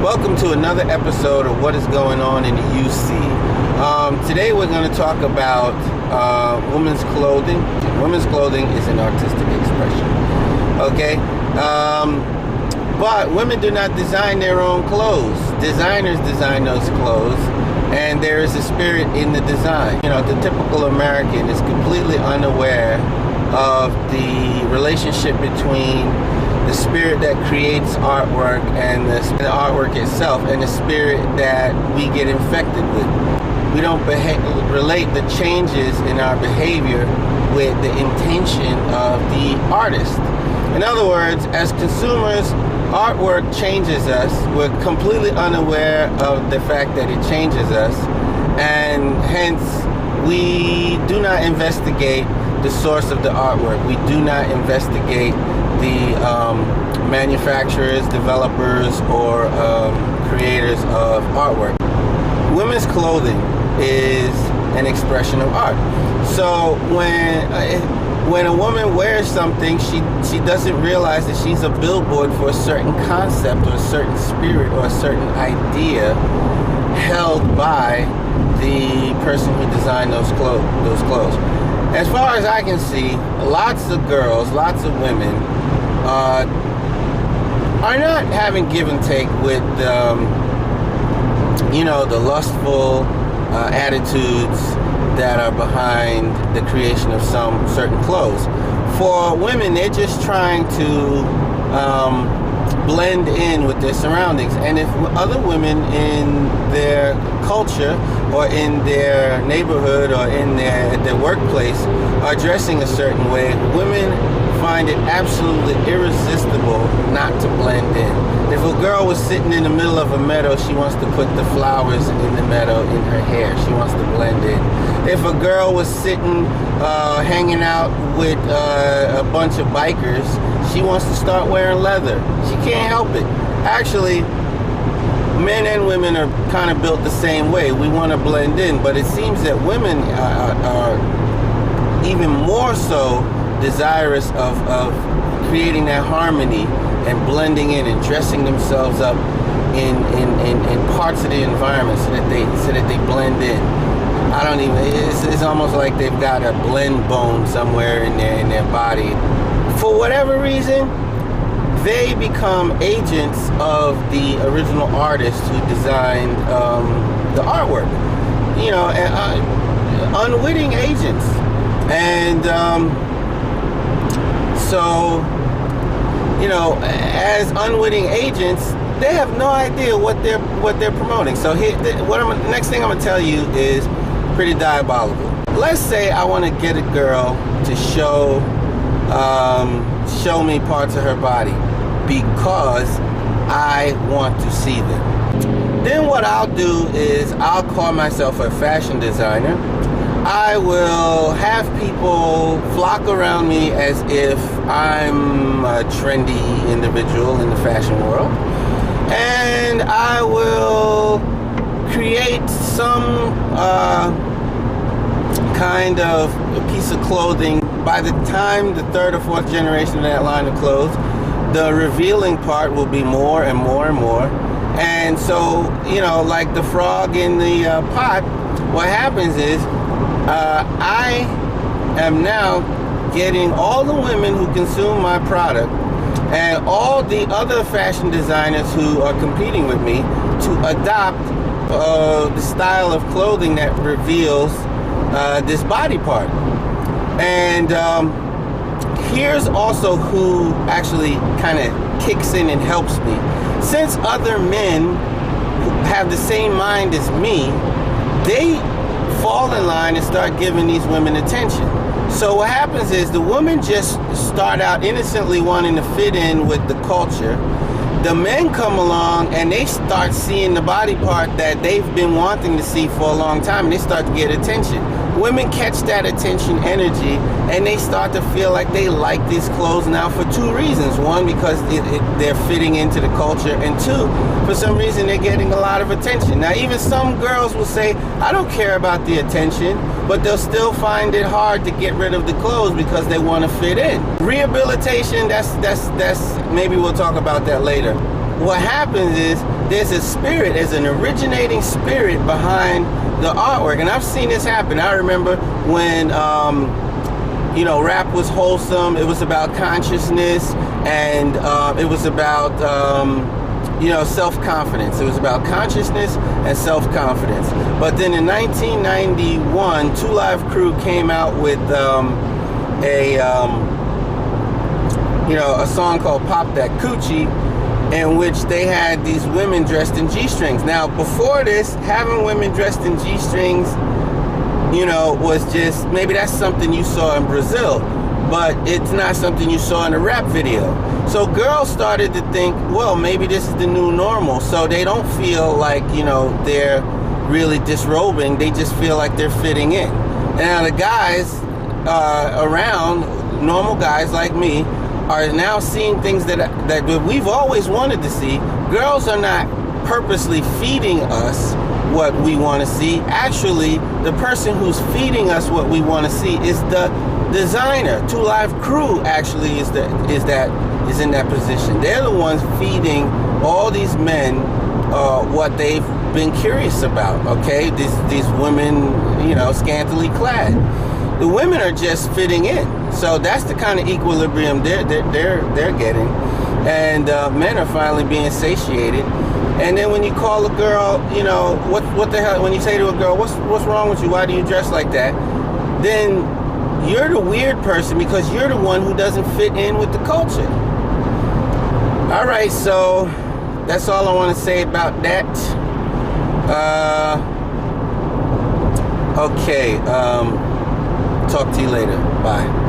Welcome to another episode of What is Going On in the UC. Today we're going to talk about women's clothing. Women's clothing is an artistic expression. Okay? But women do not design their own clothes. Designers design those clothes, and there is a spirit in the design. You know, the typical American is completely unaware of the relationship between the spirit that creates artwork and the artwork itself, and the spirit that we get infected with. We don't relate the changes in our behavior with the intention of the artist. In other words, as consumers, artwork changes us. We're completely unaware of the fact that it changes us, and hence we do not investigate the source of the artwork. We do not investigate the manufacturers, developers, or creators of artwork. Women's clothing is an expression of art. So when a woman wears something, she doesn't realize that she's a billboard for a certain concept or a certain spirit or a certain idea held by the person who designed those clothes. As far as I can see, lots of girls, lots of women are not having give and take with the lustful attitudes that are behind the creation of some certain clothes. For women, they're just trying to blend in with their surroundings. And if other women in their culture or in their neighborhood or in their workplace are dressing a certain way, women find it absolutely irresistible not to blend in. If a girl was sitting in the middle of a meadow, she wants to put the flowers in the meadow in her hair. She wants to blend in. If a girl was sitting, hanging out with a bunch of bikers, she wants to start wearing leather. She can't help it. Actually, men and women are kind of built the same way. We want to blend in, but it seems that women are even more so desirous of creating that harmony and blending in and dressing themselves up in parts of the environment so that they blend in. I don't even, it's almost like they've got a blend bone somewhere in their body. For whatever reason, they become agents of the original artist who designed the artwork. You know, unwitting agents. And so, you know, as unwitting agents, they have no idea what they're promoting. So here, next thing I'm gonna tell you is pretty diabolical. Let's say I want to get a girl to show me parts of her body because I want to see them. Then what I'll do is I'll call myself a fashion designer. I will have people flock around me as if I'm a trendy individual in the fashion world, and I will create some kind of a piece of clothing. By the time the third or fourth generation of that line of clothes, the revealing part will be more and more and more. And so, you know, like the frog in the pot, what happens is I am now getting all the women who consume my product and all the other fashion designers who are competing with me to adopt the style of clothing that reveals this body part. And here's also who actually kind of kicks in and helps me. Since other men have the same mind as me, they fall in line and start giving these women attention. So what happens is the women just start out innocently wanting to fit in with the culture. The men come along and they start seeing the body part that they've been wanting to see for a long time, and they start to get attention. Women catch that attention energy and they start to feel like they like these clothes now for two reasons. One, because they're fitting into the culture, and two, for some reason they're getting a lot of attention. Now even some girls will say, I don't care about the attention, but they'll still find it hard to get rid of the clothes because they want to fit in. Rehabilitation, that's maybe we'll talk about that later. what happens is there's a spirit, there's an originating spirit behind the artwork. And I've seen this happen. I remember when, you know, rap was wholesome. It was about consciousness, and it was about, you know, self-confidence. It was about consciousness and self-confidence. But then in 1991, Two Live Crew came out with you know, a song called Pop That Coochie, in which they had these women dressed in G-strings. Now, before this, having women dressed in G-strings, you know, was just, maybe that's something you saw in Brazil, but it's not something you saw in a rap video. So girls started to think, well, maybe this is the new normal. So they don't feel like, you know, they're really disrobing. They just feel like they're fitting in. And now the guys around, normal guys like me, are now seeing things that we've always wanted to see. Girls are not purposely feeding us what we want to see. Actually, the person who's feeding us what we want to see is the designer. Two Live Crew actually is in that position. They're the ones feeding all these men what they've been curious about. Okay, these women, you know, scantily clad. The women are just fitting in. So that's the kind of equilibrium they're getting, and men are finally being satiated. And then when you call a girl, you know, what the hell? When you say to a girl, what's wrong with you? Why do you dress like that? Then you're the weird person, because you're the one who doesn't fit in with the culture. All right, so that's all I want to say about that. Okay. Talk to you later. Bye.